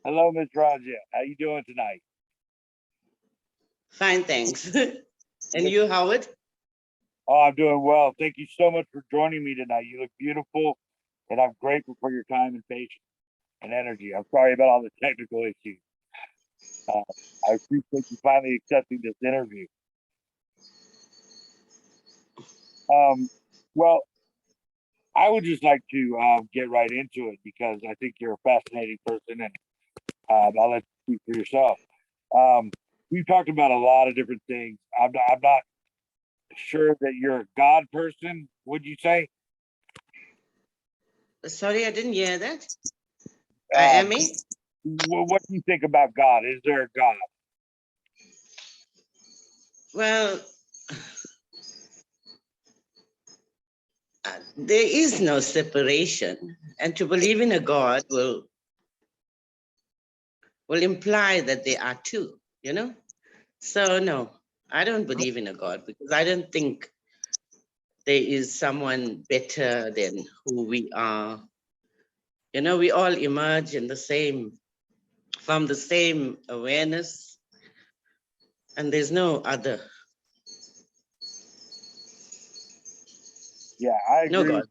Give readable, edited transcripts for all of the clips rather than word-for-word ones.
Hello, Miss Razzya. How you doing tonight? Fine, thanks. And you, Howard? Oh, I'm doing well. Thank you so much for joining me tonight. You look beautiful, and I'm grateful for your time and patience and energy. I'm sorry about all the technical issues. I appreciate you finally accepting this interview. Well, I would just like to get right into it because I think you're a fascinating person, and I'll let you speak for yourself. We've talked about a lot of different things. I'm not sure that you're a God person. Would you say? Sorry, I didn't hear that. Emmy? What do you think about God? Is there a God? Well, there is no separation, and to believe in a God will imply that there are two, you know? So no, I don't believe in a God because I don't think there is someone better than who we are. You know, we all emerge in from the same awareness, and there's no other. Yeah, I agree. No God.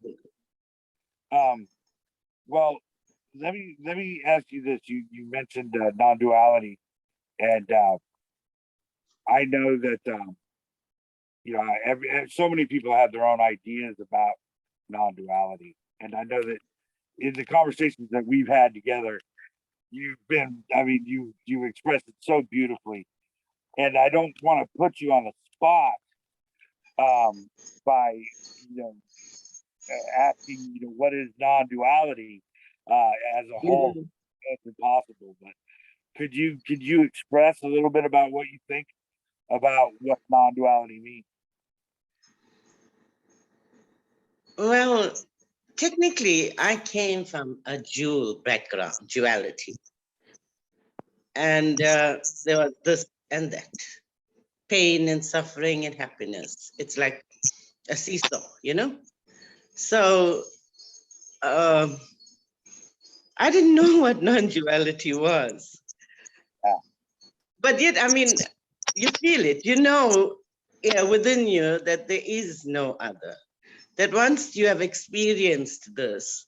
Well, let me ask you this. You mentioned non-duality, and I know that so many people have their own ideas about non-duality, and I know that in the conversations that we've had together, you expressed it so beautifully, and I don't want to put you on the spot by asking what is non-duality as a whole. It's impossible, but could you express a little bit about what you think about what non-duality means? Well, technically, I came from a dual background, duality. And there was this and that, pain and suffering and happiness. It's like a seesaw, you know? So I didn't know what non-duality was. But yet, I mean, you feel it, within you that there is no other. That once you have experienced this,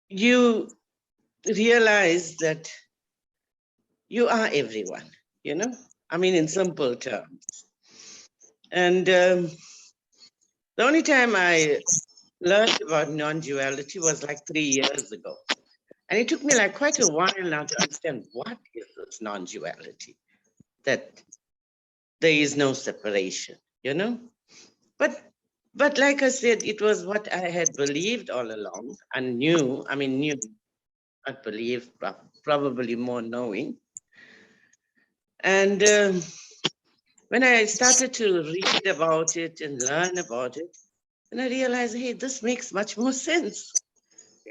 you realize that you are everyone, I mean, in simple terms. And the only time I learned about non-duality was like 3 years ago. And it took me like quite a while now to understand what is this non-duality, that there is no separation, But like I said, it was what I had believed all along and knew, not believe, probably more knowing. And when I started to read about it and learn about it, and I realized, hey, this makes much more sense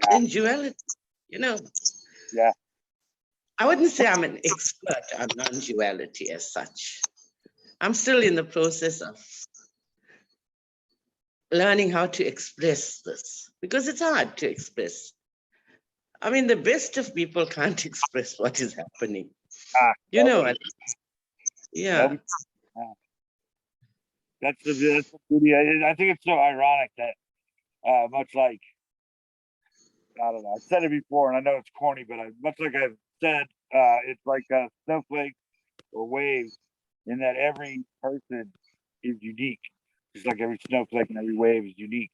than duality, Yeah. I wouldn't say I'm an expert on non-duality as such. I'm still in the process of learning how to express this because it's hard to express. I mean, the best of people can't express what is happening. You know what? Yeah. That's the beauty. I think it's so ironic that much like, I don't know, I've said it before and I know it's corny, but much like I've said, it's like a snowflake or wave in that every person is unique. Just like every snowflake and every wave is unique.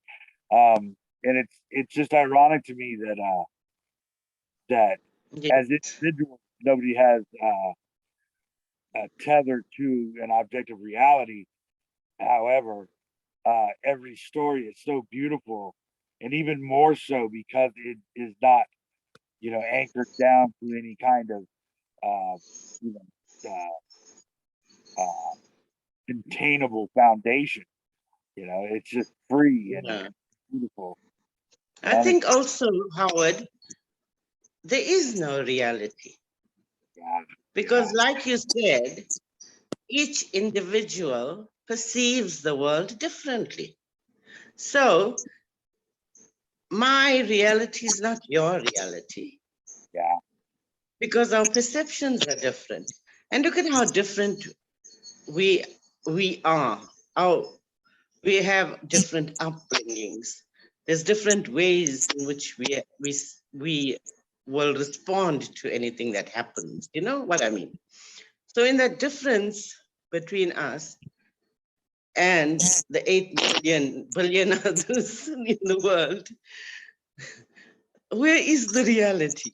And it's just ironic to me that as individuals, nobody has a tether to an objective reality. However, every story is so beautiful, and even more so because it is not, anchored down to any kind of, you know, containable foundation. It's just free and beautiful. I think also, Howard, there is no reality. Because like you said, each individual perceives the world differently. So my reality is not your reality. because our perceptions are different. And look at how different we are. We have different upbringings. There's different ways in which we will respond to anything that happens. You know what I mean? So in that difference between us and the 8 billion others in the world, where is the reality?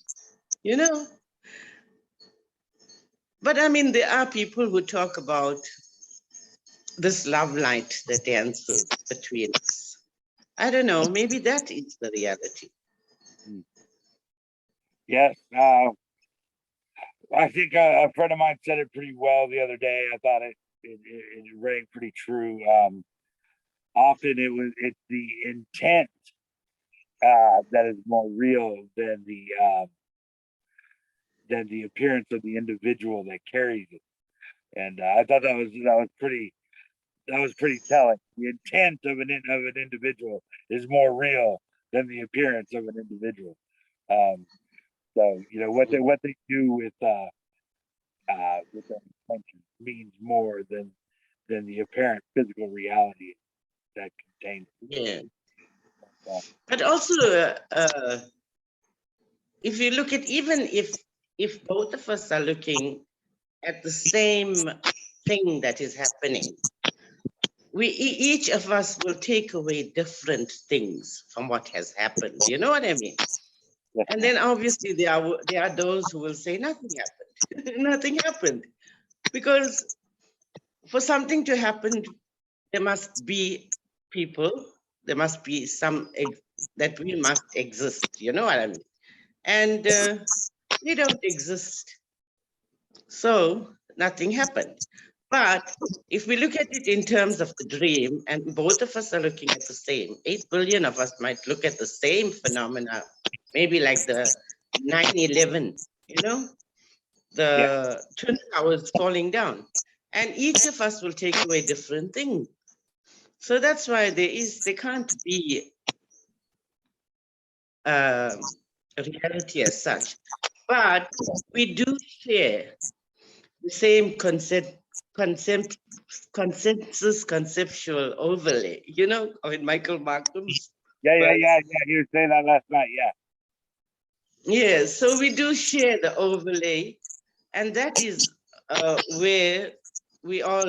You know? But I mean, there are people who talk about this love light that dances between us. I don't know, maybe that is the reality. Yes. I think a friend of mine said it pretty well the other day. I thought it rang pretty true. Often it's the intent that is more real than the appearance of the individual that carries it. And I thought that was pretty telling. The intent of an individual is more real than the appearance of an individual. So what they do with their intention means more than the apparent physical reality that contains. Yeah. But also, if you look at, even if both of us are looking at the same thing that is happening, each of us will take away different things from what has happened. You know what I mean? Yes. And then obviously there are those who will say nothing happened. Nothing happened. Because for something to happen, there must be people, there must be that we must exist. You know what I mean? And we don't exist. So nothing happened. But if we look at it in terms of the dream, and both of us are looking at the same, 8 billion of us might look at the same phenomena, maybe like the 9/11, the Twin Towers falling down. And each of us will take away different things. So that's why there can't be a reality as such. But we do share the same conceptual overlay, in Michael Markham's. Yeah. He was saying that last night. Yeah. Yeah, so we do share the overlay, and that is where we all,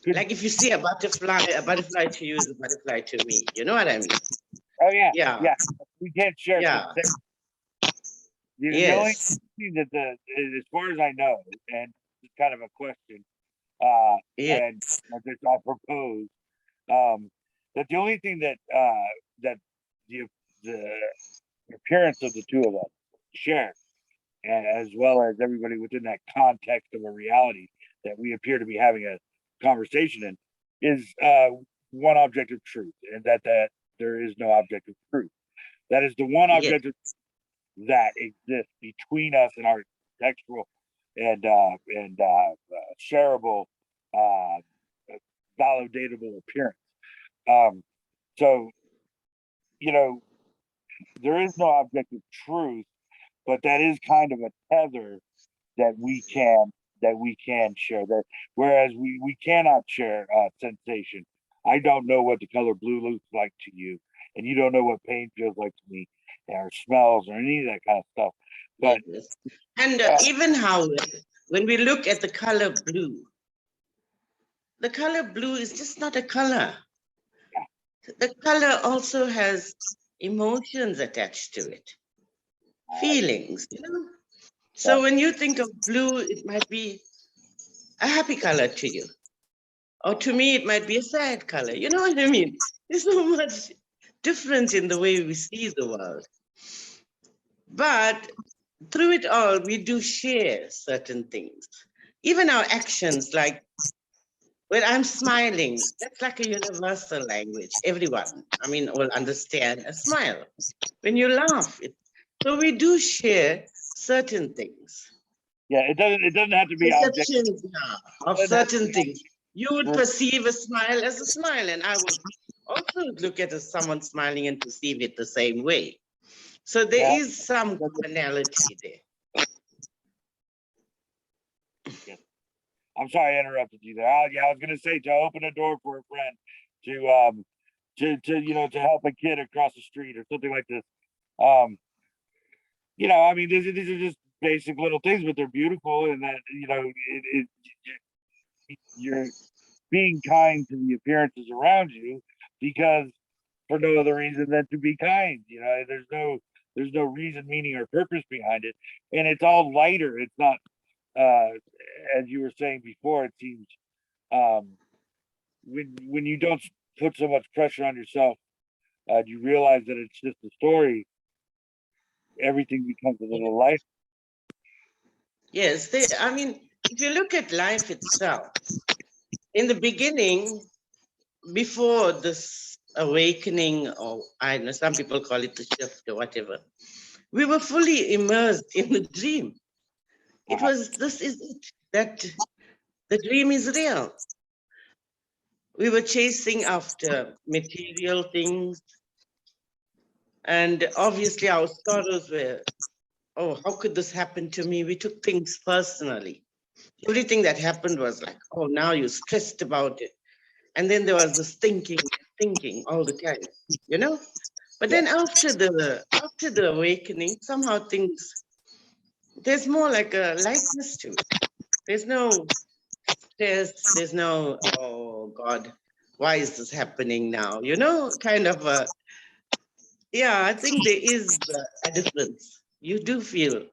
like if you see a butterfly to you is a butterfly to me. You know what I mean? Oh yeah. Yeah. Yeah. We can't share. Yeah. The only thing that as far as I know, and it's kind of a question, and I propose, that the only thing that the appearance of the two of us share, as well as everybody within that context of a reality that we appear to be having a conversation in, is one objective truth, and that there is no objective truth. That is the one objective that exists between us and our textual and shareable, validatable appearance. So there is no objective truth, but that is kind of a tether that we can share. That whereas we cannot share sensation. I don't know what the color blue looks like to you, and you don't know what pain feels like to me, or smells, or any of that kind of stuff. But and even how when we look at the color blue is just not a color. The color also has emotions attached to it, feelings, So when you think of blue, it might be a happy color to you. Or to me, it might be a sad color. You know what I mean? There's so much difference in the way we see the world. But through it all, we do share certain things. Even our actions, like when I'm smiling, that's like a universal language. Everyone, will understand a smile. When you laugh, so we do share certain things. Yeah, it doesn't have to be perceptions of certain things. You would perceive a smile as a smile, and I would also look at someone smiling and perceive it the same way. So there is some commonality there. I'm sorry I interrupted you there. Yeah, I was gonna say to open a door for a friend, to help a kid across the street or something like this. I mean, these are just basic little things, but they're beautiful, and that you're being kind to the appearances around you because for no other reason than to be kind. There's no reason, meaning, or purpose behind it, and it's all lighter. It's not, as you were saying before. It seems when you don't put so much pressure on yourself, you realize that it's just a story. Everything becomes a little lighter. Yes, I mean, if you look at life itself, in the beginning, before this awakening, or I don't know, some people call it the shift or whatever, we were fully immersed in the dream. It was, this is it, that the dream is real. We were chasing after material things. And obviously our sorrows were, oh, how could this happen to me? We took things personally. Everything that happened was like, oh, now you're stressed about it. And then there was this thinking all the time, you know? But then after the awakening, somehow there's more like a lightness to it. There's no stress, there's no, oh God, why is this happening now? Kind of yeah, I think there is a difference. You do feel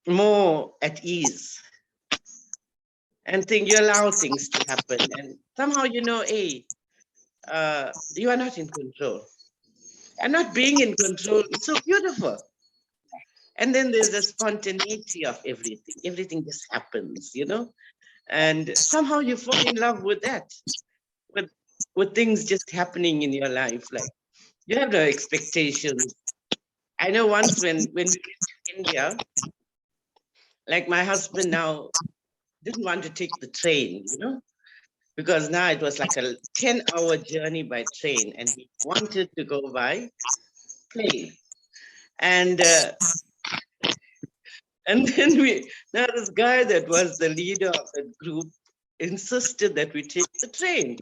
more at ease and think you allow things to happen. And somehow, hey, you are not in control. And not being in control is so beautiful. And then there's the spontaneity of everything. Everything just happens, and somehow you fall in love with that, with things just happening in your life. Like you have no expectations. I know once when we went to India, like my husband now didn't want to take the train, because now it was like a 10-hour journey by train and he wanted to go by plane. And then now this guy that was the leader of the group insisted that we take the train.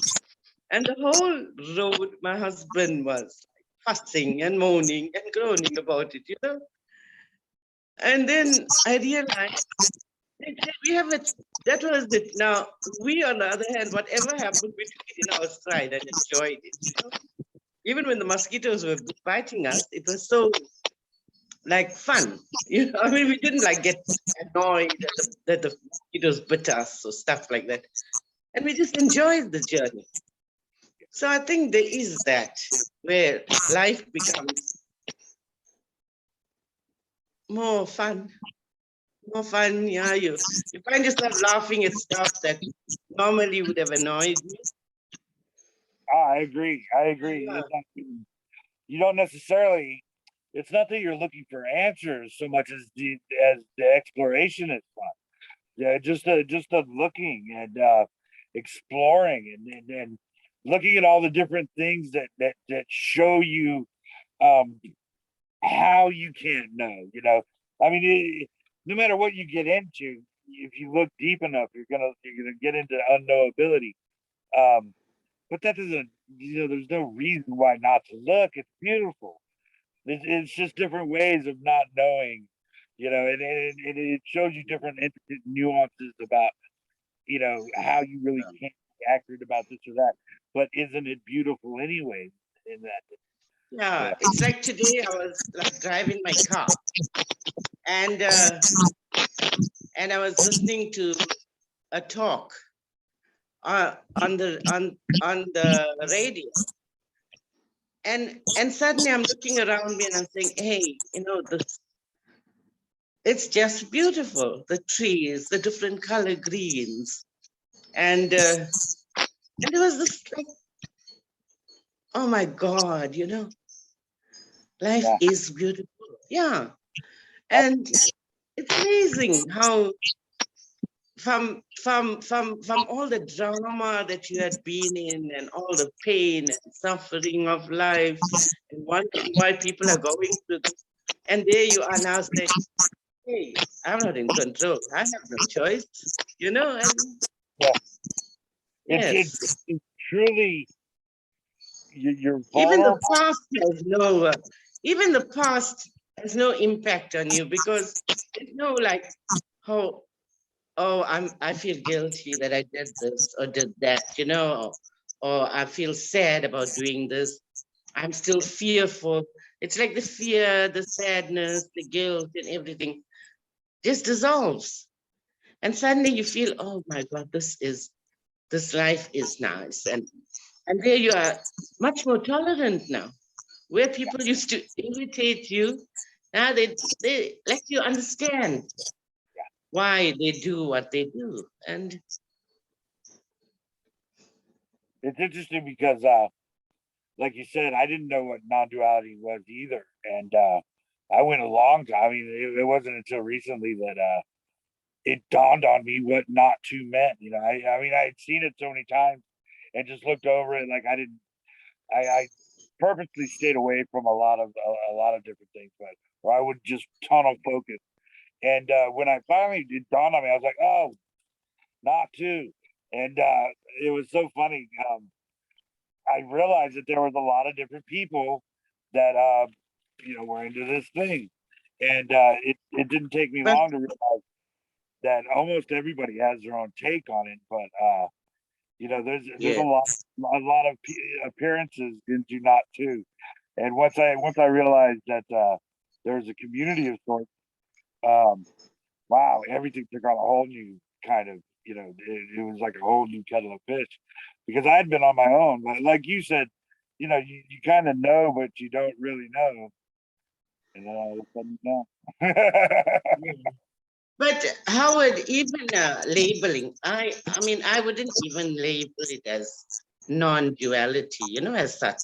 And the whole road, my husband was fussing and moaning and groaning about it, And then I realized we have it. That was it. Now, we, on the other hand, whatever happened, we took it in our stride and enjoyed it, Even when the mosquitoes were biting us, it was so like fun. I mean, we didn't like get annoyed that the mosquitoes bit us or stuff like that. And we just enjoyed the journey. So I think there is that where life becomes more fun. More fun, yeah. You find yourself laughing at stuff that normally would have annoyed you. I agree. Yeah. You don't necessarily. It's not that you're looking for answers so much as the exploration is fun. Yeah, just the looking and exploring and looking at all the different things that show you how you can't know. I mean, no matter what you get into, if you look deep enough, you're gonna get into unknowability. But that doesn't, there's no reason why not to look. It's beautiful. It's just different ways of not knowing, and it shows you different intricate nuances about, how you really can't be accurate about this or that. But isn't it beautiful anyway? In that, Yeah, it's like today I was like driving my car and I was listening to a talk on the radio. And suddenly I'm looking around me and I'm saying, hey, it's just beautiful. The trees, the different color greens. And there was this like, oh my God, life is beautiful. Yeah. And it's amazing how from all the drama that you had been in and all the pain and suffering of life and wondering why people are going through this. And there you are now saying, hey, I'm not in control. I have no choice, you know, and Yeah. yes. It's truly, you're Even the vulnerable. past has no, even the past has no impact on you because it's no like, oh, oh, I feel guilty that I did this or did that, you know, or I feel sad about doing this. I'm still fearful. It's like the fear, the sadness, the guilt, and everything just dissolves. And suddenly you feel, oh my God, this life is nice. And there you are much more tolerant now. Where people used to irritate you, now they let you understand why they do what they do. And It's interesting because, like you said, I didn't know what non-duality was either, and I went a long time. I mean, it wasn't until recently that it dawned on me what not to meant. You know, I mean, I had seen it so many times and just looked over it like I didn't. I purposely stayed away from a lot of different things, but or I would just tunnel focus. And when I finally it dawned on me, I was like, oh, not to. And it was so funny. I realized that there was a lot of different people that were into this thing, and it didn't take me but long to realize that almost everybody has their own take on it. But there's yeah, a lot of appearances into not too. And once I realized that there's a community of sorts, um, wow, everything took on a whole new kind of, it was like a whole new kettle of fish because I had been on my own. But like you said, you kind of know, but you don't really know. And then all of a sudden, no. yeah. But Howard, even labeling, I mean, I wouldn't even label it as non-duality, you know, as such.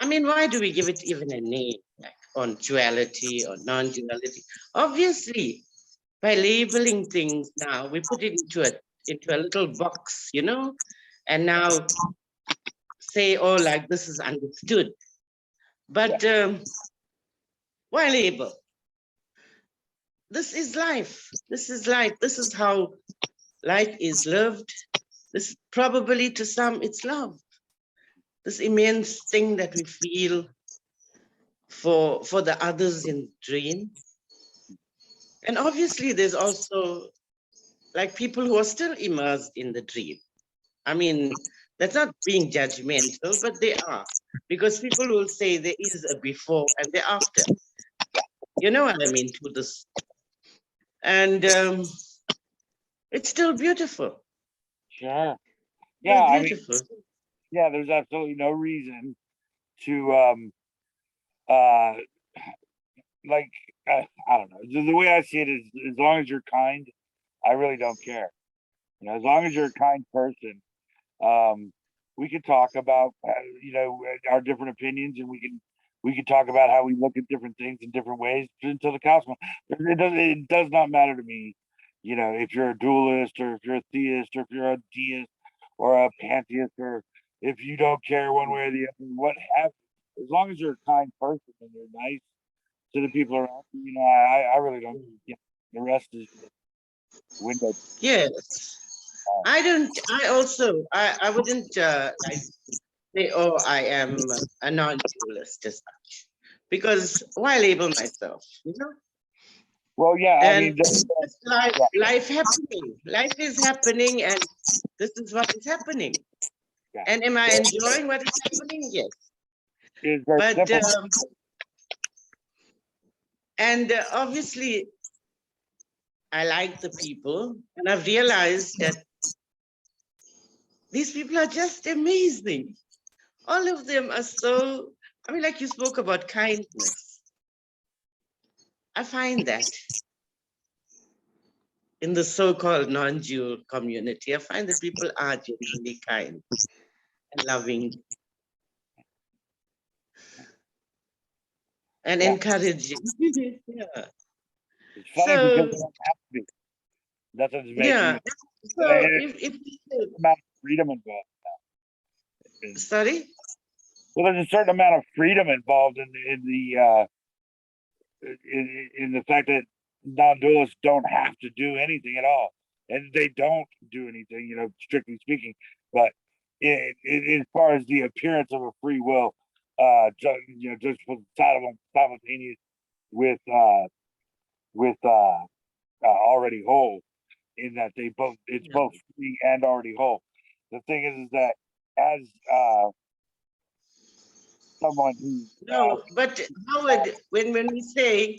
I mean, why do we give it even a name, like on duality or non-duality? Obviously, by labeling things now, we put it into a little box, you know, and now say, oh, like this is understood. Yeah, But why label? This is life. This is life. This is how life is lived. This probably to some it's love. This immense thing that we feel for the others in dream. And obviously there's also like people who are still immersed in the dream. I mean, that's not being judgmental, but they are. Because people will say there is a before and the after. You know what I mean to this. And it's still beautiful. sure. Yeah, Still I mean, beautiful. yeah, there's absolutely no reason to uh like I don't know. The way I see it is, as long as you're kind, I really don't care. As long as you're a kind person, um, we could talk about our different opinions, and we can talk about how we look at different things in different ways until the cows come. It does not matter to me, if you're a dualist or if you're a theist or if you're a deist or a pantheist or if you don't care one way or the other, what have you. As long as you're a kind person and you're nice to the people around you, I really don't. The rest is window. Yes. I don't, I also, I wouldn't like say, oh, I am a non-dualist as such. Because why label myself, you know? Well, yeah, I And mean, just yeah, life happening. Life is happening and this is what is happening. yeah. And am I enjoying what is happening? Yes. It's very But, simple. and obviously I like the people and I've realized that these people are just amazing. All of them are so, I mean, like you spoke about kindness. I find that in the so-called non-Jew community, I find that people are genuinely kind and loving and Yeah, encouraging. Yeah. it's funny because So, they don't have to be. Nothing's making yeah. it. So There's if a certain amount of freedom involved. In, sorry? well, there's a certain amount of freedom involved in the fact that non-dualists don't have to do anything at all, and they don't do anything, you know, strictly speaking. But as far as the appearance of a free will, you know, just simultaneous with already whole, in that it's Yeah. both free and already whole. The thing is that as someone who No, but Howard, when we say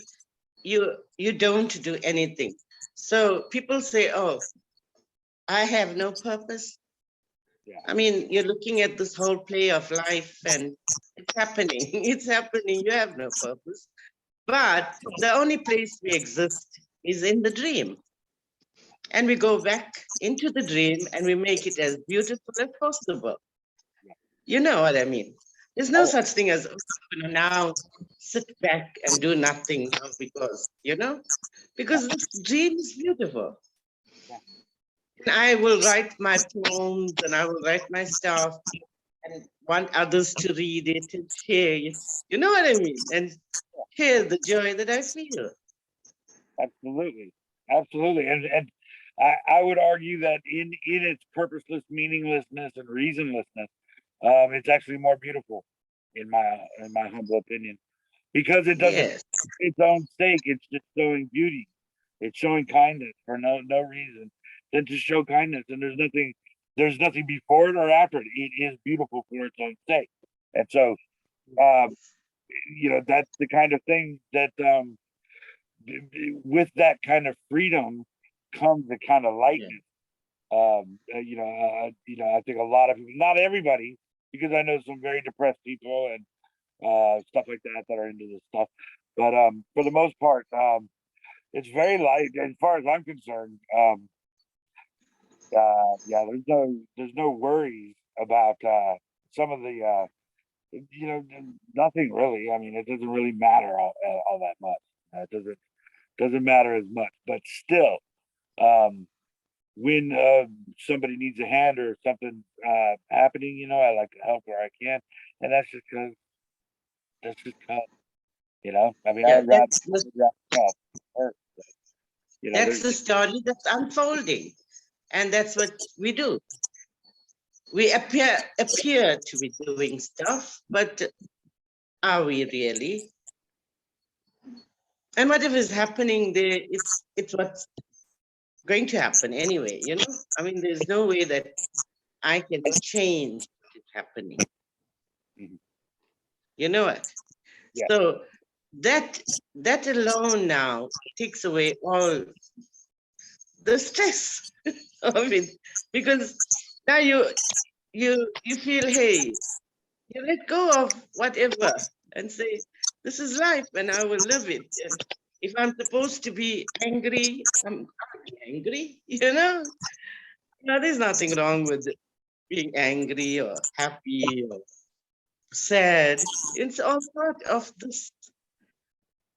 you don't do anything, so people say, "Oh, I have no purpose." yeah, I mean, you're looking at this whole play of life, and it's happening. It's happening. You have no purpose, but the only place we exist is in the dream, and we go back into the dream and we make it as beautiful as possible. You know what I mean? There's no oh, such thing as, now sit back and do nothing now because this dream is beautiful. yeah, And I will write my poems and I will write my stuff and want others to read it and share it. You know what I mean? And share the joy that I feel. absolutely, absolutely, and I would argue that in its purposeless meaninglessness and reasonlessness, it's actually more beautiful, in my humble opinion, because it doesn't Yes. its own sake. It's just showing beauty. It's showing kindness for no reason than to show kindness. And there's nothing before it or after it. It is beautiful for its own sake. And so, um, you know, that's the kind of thing that with that kind of freedom comes the kind of Yeah. lightness. You know, I think a lot of people, not everybody, because I know some very depressed people and stuff like that are into this stuff. But for the most part, it's very light as far as I'm concerned. Yeah, there's no worries about some of the you know, nothing really. I mean, it doesn't really matter all that much. It doesn't matter as much. But still, um, when somebody needs a hand or something happening, you know, I like to help where I can, and that's just cause, you know. I mean, Yeah, I'd rather help her, you know. that's the story that's unfolding. And that's what we do. We appear to be doing stuff, but are we really? And whatever is happening there, it's what's going to happen anyway, I mean, there's no way that I can change what is happening. Mhm. You know what? Yeah. So that alone now takes away all the stress of it, because now you feel, hey, you let go of whatever and say, this is life and I will live it. And if I'm supposed to be angry, I'm angry, there's nothing wrong with being angry or happy or sad. It's all part of this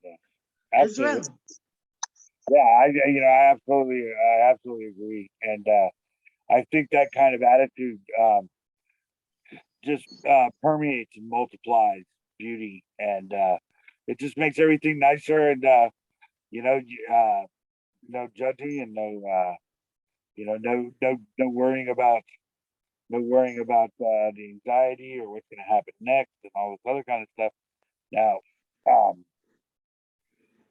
Yeah, as well. absolutely. Yeah, I absolutely agree, and I think that kind of attitude just permeates and multiplies beauty, and it just makes everything nicer, and you know, no judging and no, you know, no worrying about the anxiety or what's going to happen next and all this other kind of stuff. Now, um,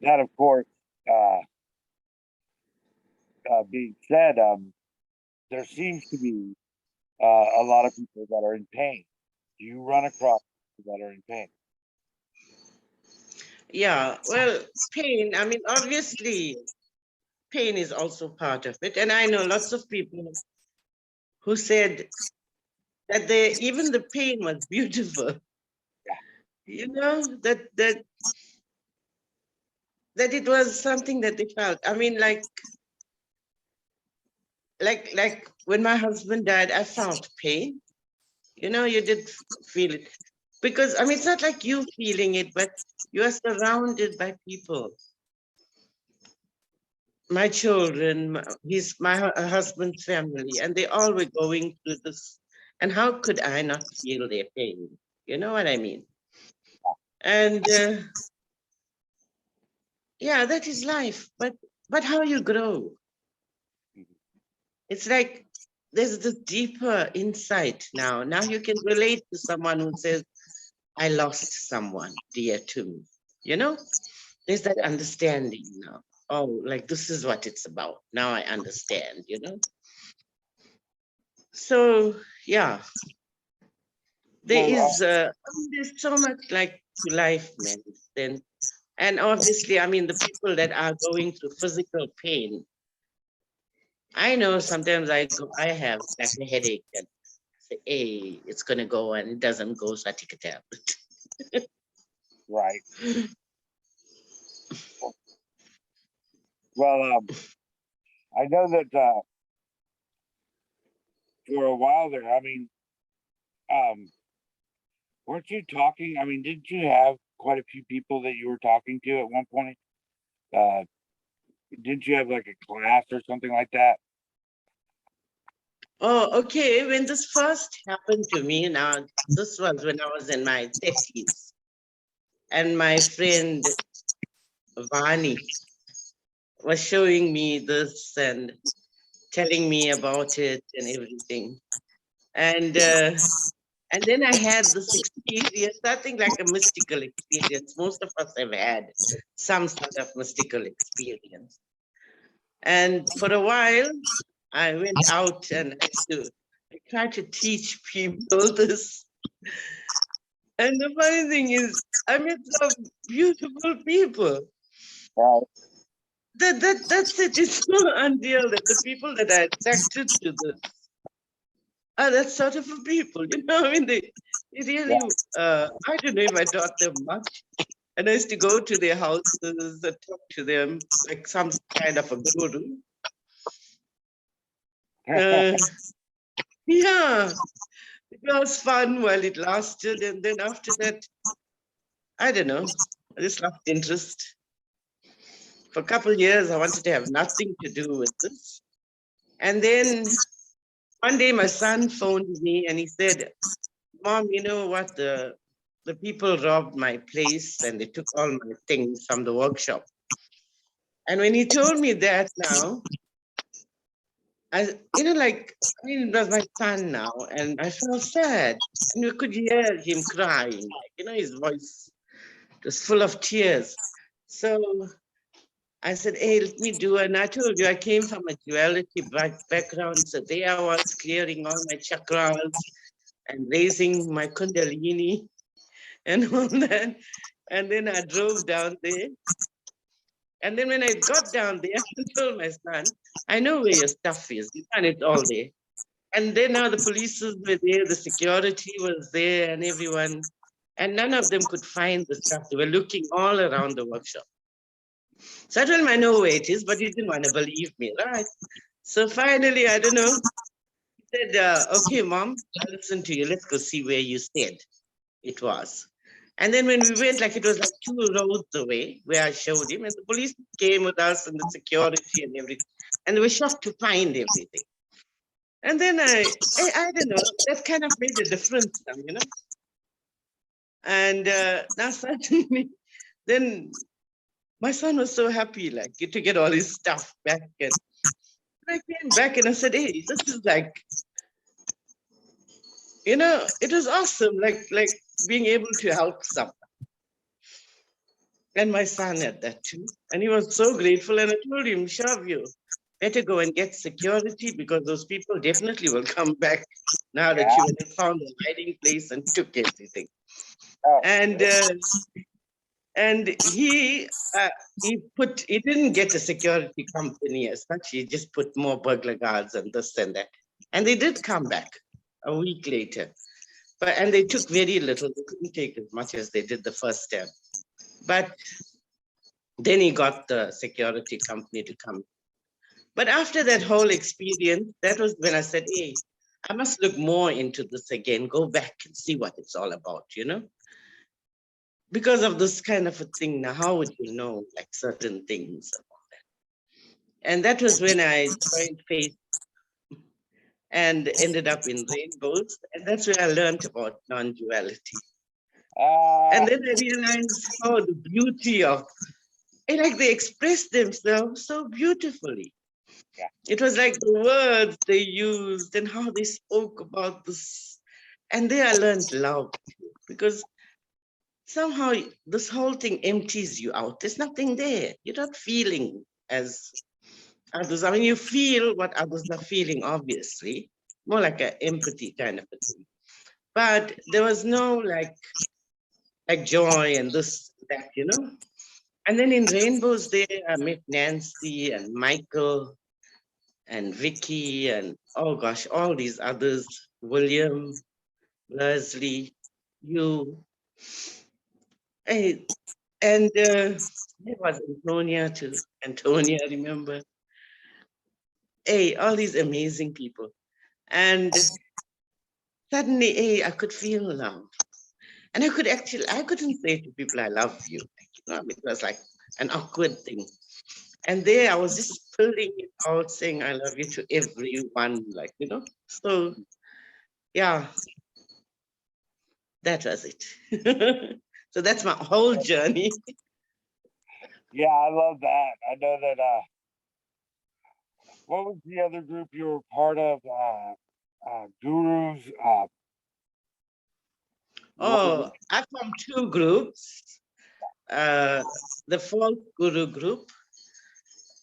that of course, uh, being said, there seems to be a lot of people that are in pain. Do you run across people that are in pain? Yeah, well, pain, I mean, obviously, pain is also part of it. And I know lots of people who said that even the pain was beautiful. That it was something that they felt. I mean, like when my husband died, I felt pain. You did feel it. Because, I mean, it's not like you feeling it, but you are surrounded by people. My children, my husband's family, and they all were going through this. And how could I not feel their pain? You know what I mean? And yeah, that is life. But how you grow? It's like there's this deeper insight now. Now you can relate to someone who says, I lost someone dear to me. You know, there's that understanding now. Oh, like this is what it's about. Now I understand, you know? So, yeah, there So, is, there's so much like to life, man. Then, and obviously, I mean, the people that are going through physical pain, I know sometimes I have like a headache and say, hey, it's going to go and it doesn't go, so I take a tablet. right. Well, I know that for a while there, I mean, um, weren't you talking? I mean, didn't you have quite a few people that you were talking to at one point? Uh, didn't you have like a class or something like that? Oh, okay. When this first happened to me, now this was when I was in my 30s. And my friend Vani was showing me this and telling me about it and everything. And then I had this experience, nothing like a mystical experience. Most of us have had some sort of mystical experience. And for a while, I went out and I tried to teach people this. And the funny thing is, I met some beautiful people. Right. That's it. It's so unreal that the people that are attracted to this are that sort of a people. You know, I mean, they really, I don't know if I taught them much. And I used to go to their houses and talk to them like some kind of a guru. Yeah, it was fun while it lasted. And then after that, I don't know, I just lost interest. For a couple of years, I wanted to have nothing to do with this. And then one day my son phoned me and he said, Mom, you know what? The people robbed my place and they took all my things from the workshop. And when he told me that now, like, I mean, it was my son now, and I felt sad. And you could hear him crying, like, his voice was full of tears. So I said, hey, let me do it. And I told you, I came from a duality background. So there I was clearing all my chakras and raising my kundalini and all that. And then I drove down there. And then when I got down there, I told my son, I know where your stuff is. You find it all there. And then now the police were there, the security was there and everyone. And none of them could find the stuff. They were looking all around the workshop. So I told him I know where it is, but he didn't want to believe me, right? So finally, I don't know, he said, okay, Mom, I'll listen to you. Let's go see where you said it was. And then when we went, like it was like 2 roads away where I showed him, and the police came with us and the security and everything. And they were shocked to find everything. And then I don't know, that kind of made a difference now, And now suddenly, then my son was so happy, like to get all his stuff back. And I came back and I said, hey, this is like, it was awesome, like being able to help someone. And my son had that too. And he was so grateful. And I told him, Shav, you better go and get security because those people definitely will come back now that you have found a hiding place and took everything. And he didn't get a security company as such. He just put more burglar guards and this and that. And they did come back a week later. And they took very little. They couldn't take as much as they did the first time. But then he got the security company to come. But after that whole experience, that was when I said, hey, I must look more into this again, go back and see what it's all about, Because of this kind of a thing now, how would you know like certain things about that? And that was when I joined faith and ended up in rainbows. And that's where I learned about non-duality. And then I realized the beauty of and like they expressed themselves so beautifully. Yeah. It was like the words they used and how they spoke about this. And there I learned love because somehow this whole thing empties you out. There's nothing there. You're not feeling as others. I mean, you feel what others are feeling, obviously, more like an empathy kind of a thing. But there was no like joy and this, that, you know? And then in Rainbows there, I met Nancy and Michael and Vicky and oh gosh, all these others, William, Leslie, you, hey, and there was Antonia too. Antonia, remember? Hey, all these amazing people. And suddenly, hey, I could feel love. And I couldn't say to people, I love you. You know, it was like an awkward thing. And there I was just spilling it out, saying, I love you to everyone, like, you know? So, yeah, that was it. So that's my whole journey. Yeah, I love that. I know that what was the other group you were part of? Gurus, what was it? Oh, I formed two groups. The fourth guru group.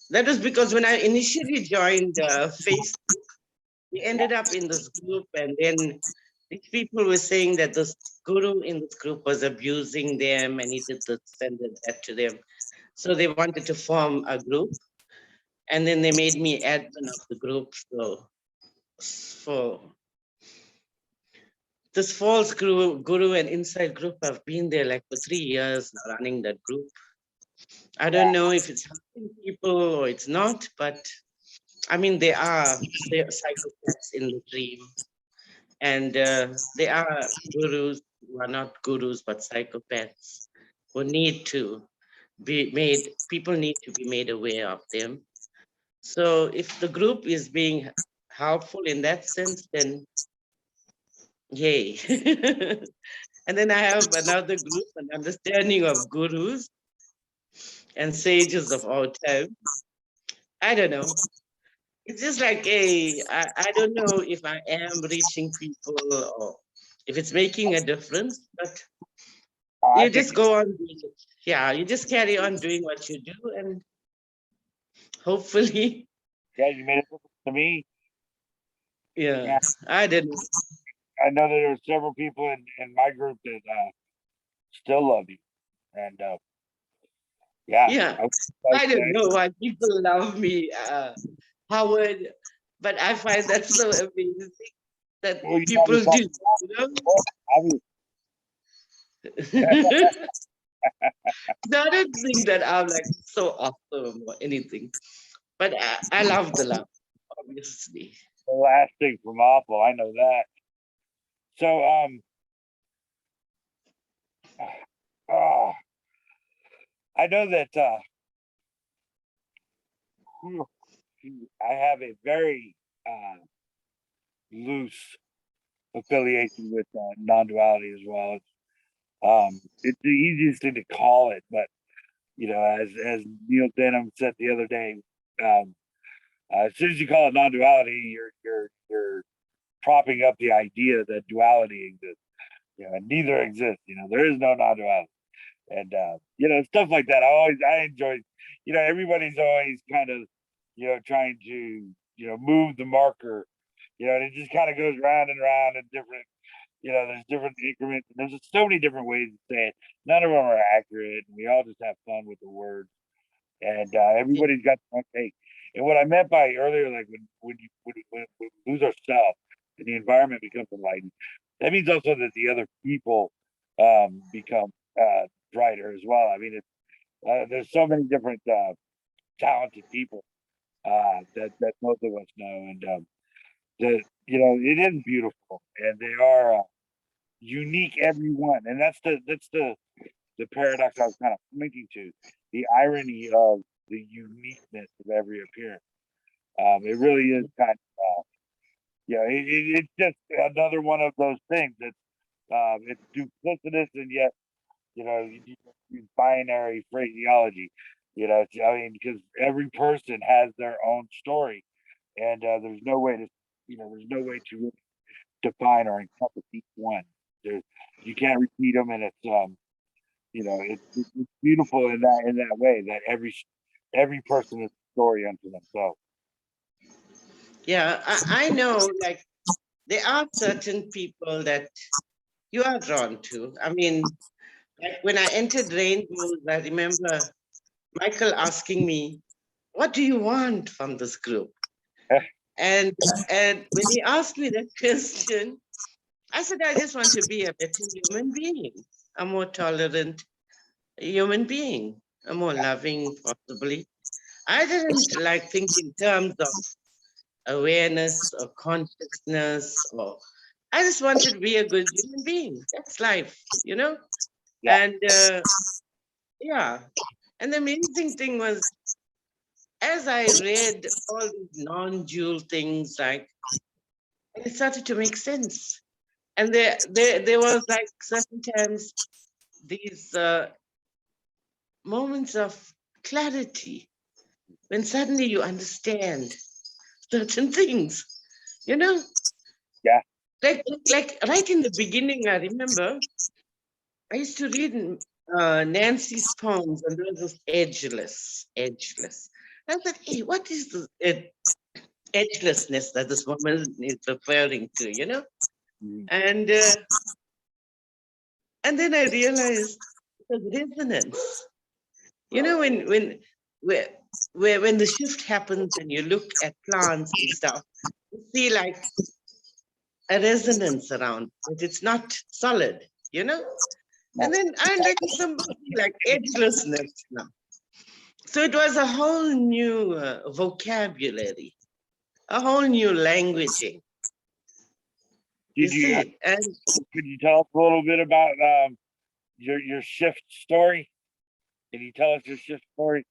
That was because when I initially joined Facebook, we ended up in this group, and then these people were saying that this guru in this group was abusing them and he did this and did that to them. So they wanted to form a group, and then they made me admin of the group. So for this false guru and inside group, I've been there like for 3 years now running that group. I don't know if it's helping people or it's not, but I mean, there are psychopaths in the dream, and there are gurus who are not gurus but psychopaths who need to be made, people need to be made aware of them. So if the group is being helpful in that sense, then yay. And then I have another group, an understanding of gurus and sages of all time. I don't know. It's just like, hey, I don't know if I am reaching people or if it's making a difference, but I you think just go on doing it. Yeah, you just carry on doing what you do, and hopefully, yeah, you made a difference to me. yeah, Yeah, I didn't. I know that there were several people in my group that still love you, and yeah, Yeah, I would like I don't know why people love me, Howard, but I find that so amazing that well, you know, people do, you obviously, know? So I don't think that I'm like so awesome or anything, but I love the love, obviously. the last thing from awful. I know that. So uh, I know that whew, I have a very loose affiliation with non-duality as well. It's the easiest thing to call it, but you know, as Neil Denham said the other day, um, as soon as you call it non-duality, you're propping up the idea that duality exists. You know, and neither exists. You know, there is no non-duality, and you know, stuff like that. I enjoy. You know, everybody's always kind of, you know, trying to, you know, move the marker. You know, and it just kind of goes round and round in different, you know, there's different increments. And there's so many different ways to say it. None of them are accurate, and we all just have fun with the words. And Yeah, everybody's got their own take. And what I meant by earlier, like when we lose ourselves and the environment becomes enlightened, that means also that the other people become brighter as well. I mean, there's so many different talented people that most of us know, and that, you know, it is beautiful, and they are unique, everyone, and that's the paradox I was kind of pointing to, the irony of the uniqueness of every appearance. It really is kind of, yeah, it's just another one of those things that it's duplicitous and yet, you know, you use binary phraseology. You know, I mean, because every person has their own story, and there's no way to, there's no way to really define or encompass each one. There's, you can't repeat them, and it's beautiful in that way that every person is a story unto themselves. Yeah, I know, like, there are certain people that you are drawn to. I mean, like when I entered Rainbows, I remember Michael asking me, "What do you want from this group?" And when he asked me that question, I said, "I just want to be a better human being, a more tolerant human being, a more loving, possibly." I didn't like think in terms of awareness or consciousness, or I just wanted to be a good human being. That's life, you know? Yeah. And yeah. And the amazing thing was, as I read all these non-dual things, like, it started to make sense. And there was like certain times these moments of clarity when suddenly you understand certain things, you know? Yeah. Like right in the beginning, I remember I used to read Nancy's poems, and there was this edgeless. I said, "Hey, what is the edgelessness that this woman is referring to?" You know, Mhm. and then I realized the resonance. You know, where when the shift happens and you look at plants and stuff, you see like a resonance around it. It's not solid, you know? And then I'm like somebody like edgelessness now. So it was a whole new vocabulary, a whole new languaging. You Did you? see, and Could you tell us a little bit about your shift story? Can you tell us your shift story?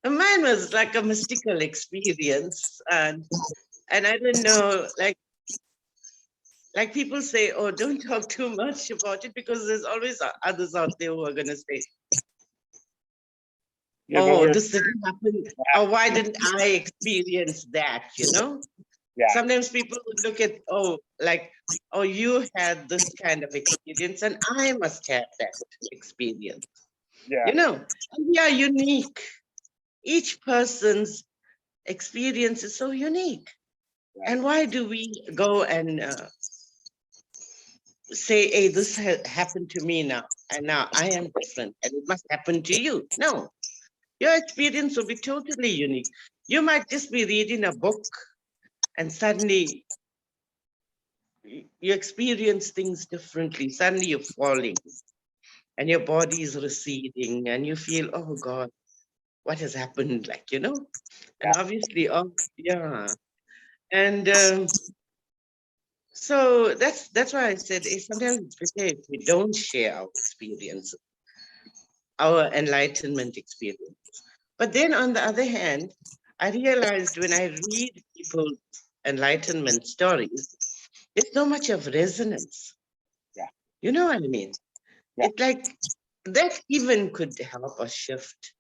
mine was like a mystical experience, and I don't know, like people say, "Oh, don't talk too much about it," because there's always others out there who are going to say, Yeah, but "Oh, we're this didn't happen," or "Why didn't I experience that?" You know. yeah, Sometimes people would look at, "Oh, like, oh, you had this kind of experience, and I must have that experience." yeah, You know, and we are unique. Each person's experience is so unique. right. And why do we go and say, "Hey, this happened to me now, and now I am different, and it must happen to you"? No, your experience will be totally unique. You might just be reading a book, and suddenly you experience things differently. Suddenly you're falling, and your body is receding, and you feel, "Oh God, what has happened?" Like, you know? And obviously, oh, yeah. And so that's why I said, sometimes it's better if we don't share our experiences, our enlightenment experience. But then on the other hand, I realized when I read people's enlightenment stories, there's so much of resonance. Yeah. You know what I mean? Yeah. It's like that even could help us shift.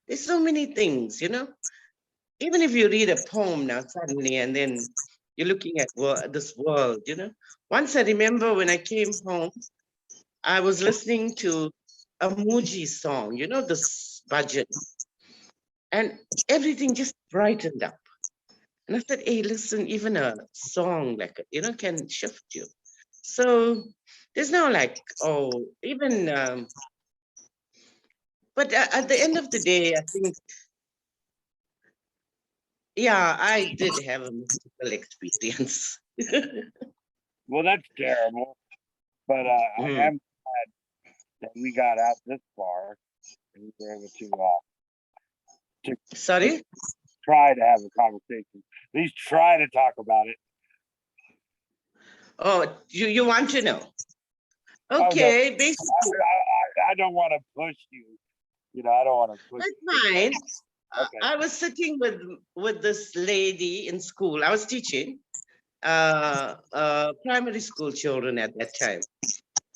There's so many things, you know? Even if you read a poem now suddenly, and then you're looking at this world, you know? Once I remember when I came home, I was listening to a Muji song, you know, this bhajan, and everything just brightened up. And I said, "Hey, listen, even a song like, you know, can shift you." So there's no like, oh, even, but at the end of the day, I think, yeah, I did have a mystical experience. Well, that's terrible, but I Mm. am glad that we got out this far and we were able to Sorry? try to have a conversation. At least try to talk about it. Oh, you want to know? Oh no, Okay, basically, I don't want to push you. You know, I don't want to push. that's fine. Okay. I was sitting with this lady in school. I was teaching primary school children at that time.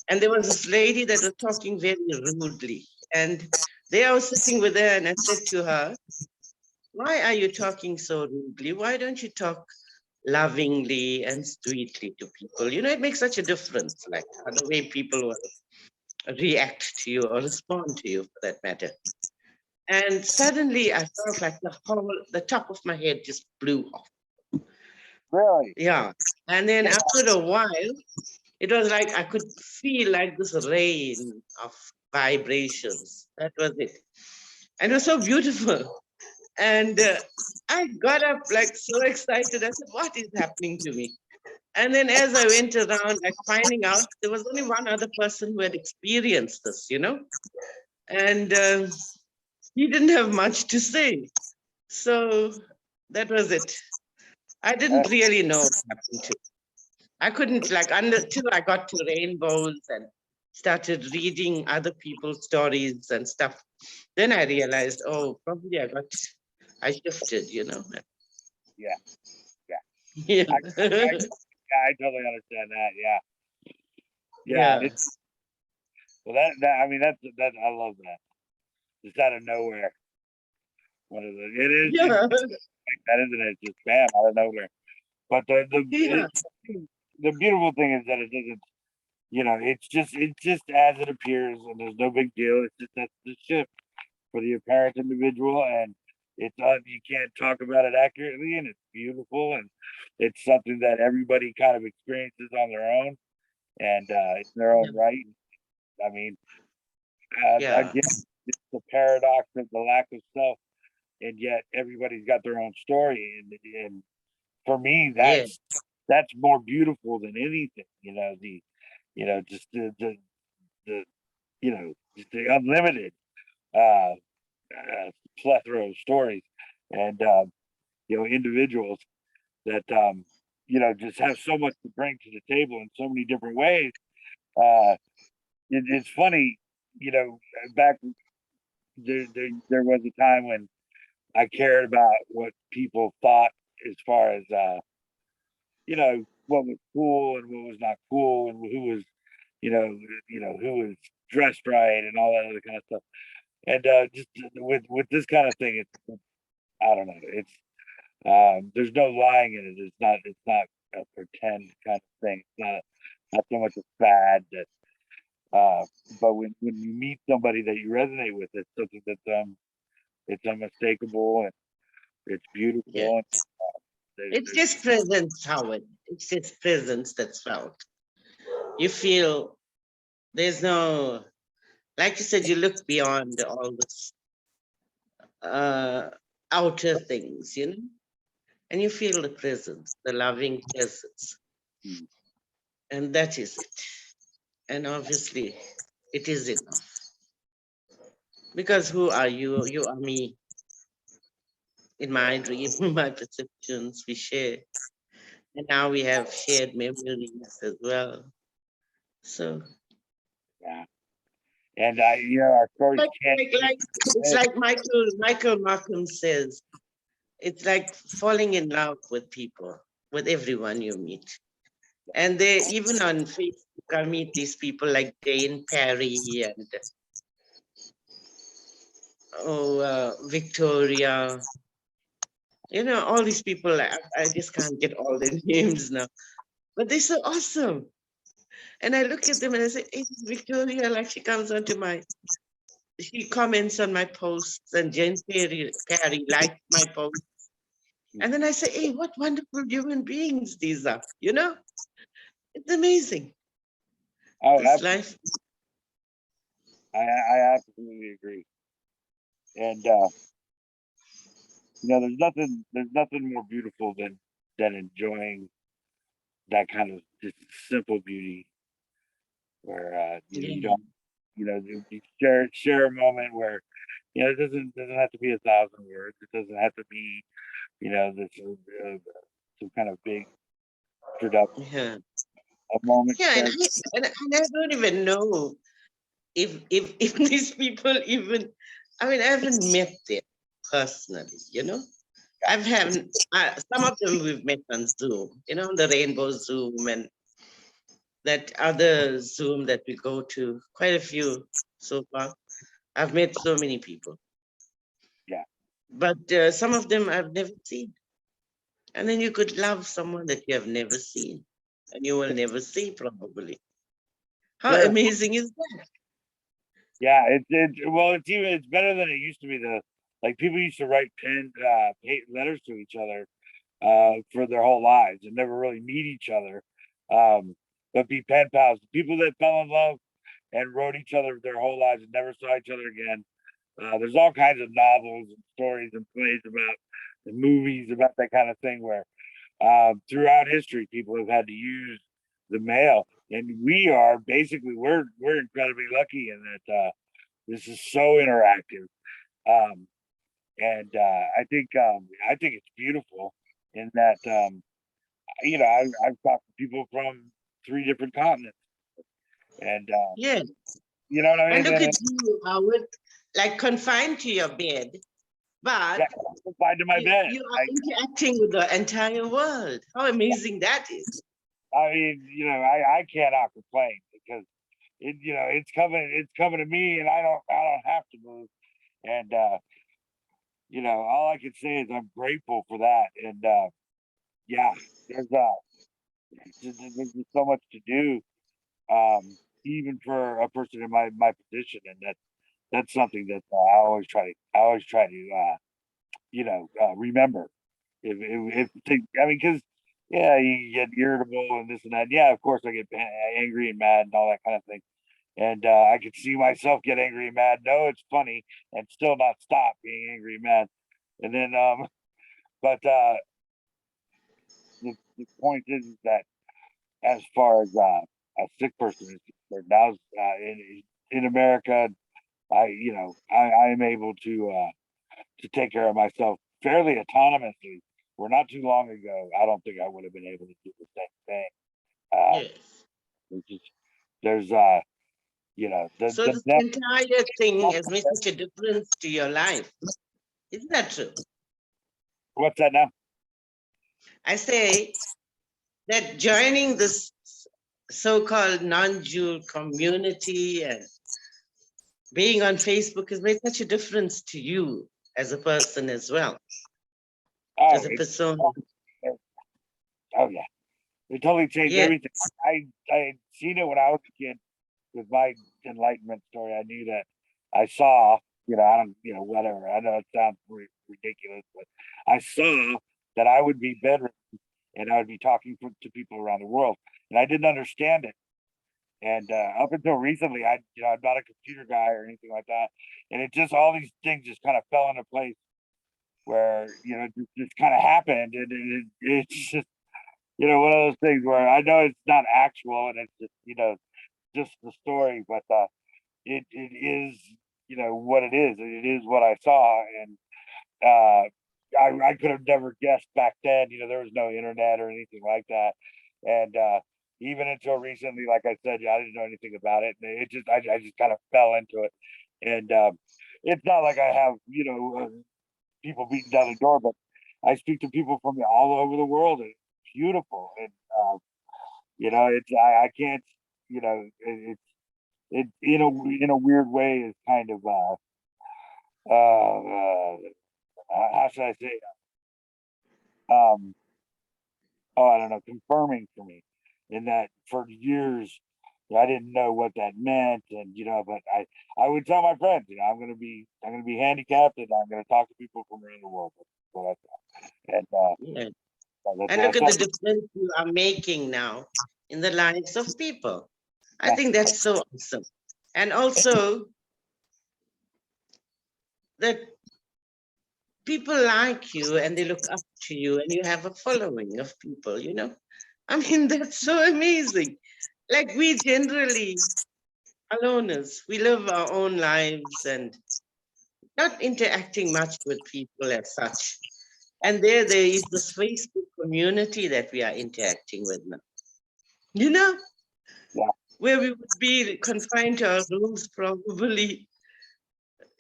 And there was this lady that was talking very rudely. And There I was sitting with her and I said to her, why are you talking so rudely? Why don't you talk lovingly and sweetly to people? You know, it makes such a difference, like the way people will react to you or respond to you for that matter. And suddenly I felt like the top of my head just blew off. Really? Yeah. And then after a while, it was like I could feel like this rain of vibrations. That was it. And it was so beautiful. And I got up like so excited. I said, what is happening to me? And then as I went around, like finding out there was only one other person who had experienced this, you know, and he didn't have much to say. So that was it. I didn't really know what happened to. I couldn't like until I got to rainbows and started reading other people's stories and stuff. Then I realized, oh, probably I shifted, you know. Yeah. Yeah. I totally understand that. Yeah. Yeah. It's well that I mean that I love that. Just out of nowhere. One of the it's Yeah. like that, isn't it? Just bam out of nowhere. But Yeah. the beautiful thing is that it doesn't, you know, it's just as it appears, and there's no big deal. It's just that's the shift for the apparent individual, and it's you can't talk about it accurately, and it's beautiful, and it's something that everybody kind of experiences on their own, and it's their own right. I mean, Yeah. again, it's the paradox of the lack of self, and yet everybody's got their own story, and for me, Yeah. that's more beautiful than anything. You know, just the you know, just the unlimited uh, plethora of stories, and you know, individuals that you know, just have so much to bring to the table in so many different ways. Uh, it's funny, you know, back there was a time when I cared about what people thought as far as you know, what was cool and what was not cool, and who was, you know, who was dressed right and all that other kind of stuff. And just with this kind of thing, it's I don't know, it's there's no lying in it. It's not a pretend kind of thing. It's not so much a fad that. But when you meet somebody that you resonate with, it's something that's it's unmistakable and it's beautiful. Yeah. And, It's just presence, Howard. It's just presence that's felt. You feel there's no, like you said, you look beyond all this outer things, you know, and you feel the presence, the loving presence. And that is it. And obviously, it is enough. Because who are you? You are me. In my dream, my perceptions, we share. And now we have shared memories as well. So, yeah. And you know, our stories can't. it's like Michael Markham says, it's like falling in love with people, with everyone you meet. And they even on Facebook, I meet these people like Jane Perry and Victoria. You know, all these people, I just can't get all their names now, but they're so awesome. And I look at them and I say, hey, Victoria, like she comments on my posts, and Jane Perry likes my posts. And then I say, hey, what wonderful human beings these are, you know? It's amazing. Oh, this life. I absolutely agree. And you know, there's nothing more beautiful than enjoying that kind of just simple beauty where you know, you don't, you know, you share a moment where, you know, it doesn't have to be 1,000 words. It doesn't have to be, you know, this some kind of big introduction. Yeah. A moment. Yeah, and I don't even know if these people even, I mean, I haven't met them personally, you know. I've had some of them we've met on Zoom, you know, the Rainbow Zoom and that other Zoom that we go to, quite a few so far. I've met so many people. Yeah. But some of them I've never seen. And then you could love someone that you have never seen and you will never see probably. How Sure. amazing is that? Yeah, it's better than it used to be. Like people used to write letters to each other for their whole lives and never really meet each other, but be pen pals. People that fell in love and wrote each other their whole lives and never saw each other again. There's all kinds of novels and stories and plays about the movies about that kind of thing where throughout history people have had to use the mail, and we're incredibly lucky in that this is so interactive. Um, and I think it's beautiful in that I've talked to people from 3 different continents, and Yes. you know what I And mean. look And at you, Howard, like confined to your bed, but yeah, confined to my bed. you are interacting with the entire world. How amazing that is. I mean, I cannot complain because it's coming to me, and I don't have to move, and all I can say is I'm grateful for that, and yeah, there's there's just so much to do, even for a person in my position, and that's something that I always try to remember. If I mean, because yeah, you get irritable and this and that. Yeah, of course I get angry and mad and all that kind of thing. And I could see myself get angry and mad. No, it's funny, and still not stop being angry and mad. And then, but the point is that as far as a sick person is concerned, now in America, I am able to take care of myself fairly autonomously. Where not too long ago, I don't think I would have been able to do the same thing. Yes. There's just there's So the this entire thing has made such a difference to your life. Isn't that true? what's that now? I say that joining this so-called non-Jew community and being on Facebook has made such a difference to you as a person as well, Oh, as a persona. oh yeah, it totally changed Yeah. everything. I had seen it when I was a kid with my enlightenment story. I knew that I saw, I don't, whatever. I know it sounds ridiculous, but I saw that I would be bedridden and I would be talking to people around the world, and I didn't understand it. And up until recently, I'm not a computer guy or anything like that, and it just all these things just kind of fell into place where it just kind of happened, and it's just one of those things where I know it's not actual, and it's just the story, but it is what it is. It is what I saw, and I could have never guessed back then. There was no internet or anything like that, and even until recently, like I said, I didn't know anything about it, and I just kind of fell into it, and it's not like I have people beating down the door, but I speak to people from all over the world, and it's beautiful, and it's I can't it in a weird way is kind of how should I say um I don't know, confirming for me in that for years I didn't know what that meant, and but I would tell my friends, I'm gonna be handicapped, and I'm gonna talk to people from around the world. That's what I thought. And Yeah. that's And what I look at the thought. difference you are making now in the lives of people. I Yeah, think that's so awesome. And also that people like you and they look up to you and you have a following of people, I mean, that's so amazing. Like we generally aloners, we live our own lives and not interacting much with people as such. And there is this Facebook community that we are interacting with now. yeah. Where we would be confined to our rooms probably.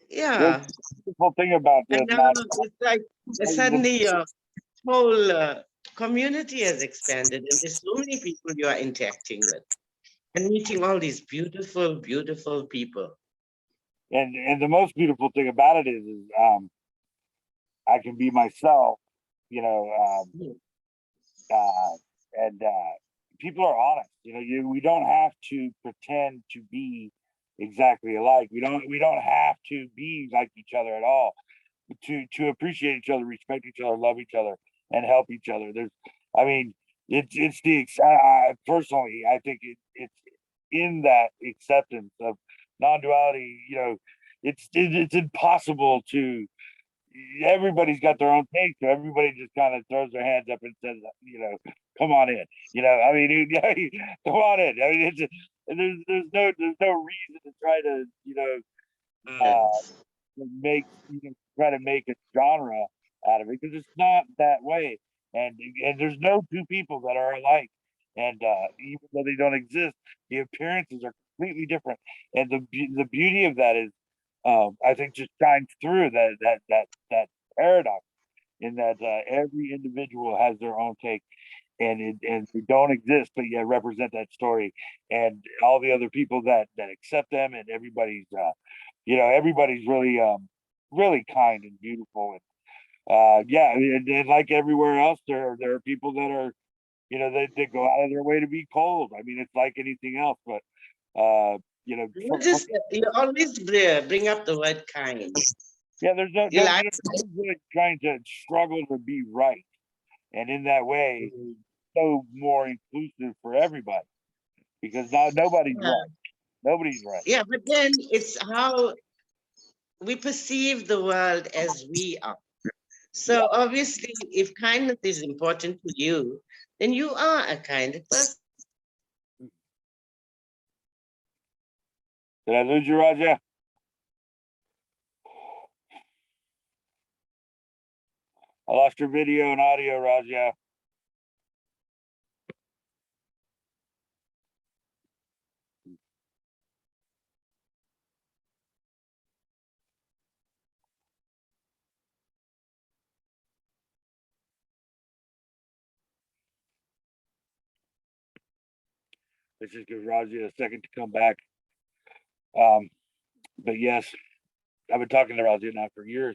There's Yeah. a beautiful thing about And this now not it's like suddenly a whole community has expanded and there's so many people you are interacting with and meeting all these beautiful, beautiful people. and the most beautiful thing about it is I can be myself, you know, uh, and people are honest. You know, we don't have to pretend to be exactly alike. We don't have to be like each other at all. To appreciate each other, respect each other, love each other, and help each other. I mean, it's personally, I think it's in that acceptance of non-duality. You know, it's impossible to. Everybody's got their own take, so everybody just kind of throws their hands up and says, you know, come on in. You know, I mean, come on in. I mean, there's no reason to try to, make try to make a genre out of it, because it's not that way. And there's no two people that are alike. And even though they don't exist, the appearances are completely different. And the beauty of that is, I think, just shines through that paradox, in that every individual has their own take, and they don't exist, but yet represent that story, and all the other people that accept them, and everybody's everybody's really kind and beautiful. And yeah, and like everywhere else, there are people that are, they go out of their way to be cold. I mean, it's like anything else, but You always bring up the word kind. yeah, there's no, You no, like really trying to struggle to be right, and in that way, so more inclusive for everybody, because nobody's right. Nobody's right. yeah, but then it's how we perceive the world as we are. So obviously, if kindness is important to you, then you are a kind person. Did I lose you, Razzya? I lost your video and audio, Razzya. Let's just give Razzya a second to come back. But yes, I've been talking to Razzya now for years,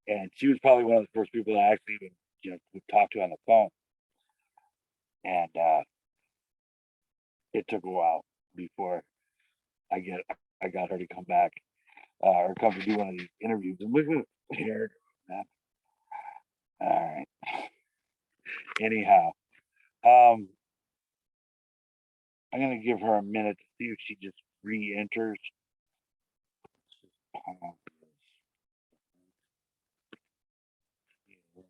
and she was probably one of the first people I actually even talked to on the phone. And it took a while before I got her to come back, or come to do one of these interviews. And look at here. All right. Anyhow, I'm gonna give her a minute to see if she just re-enters.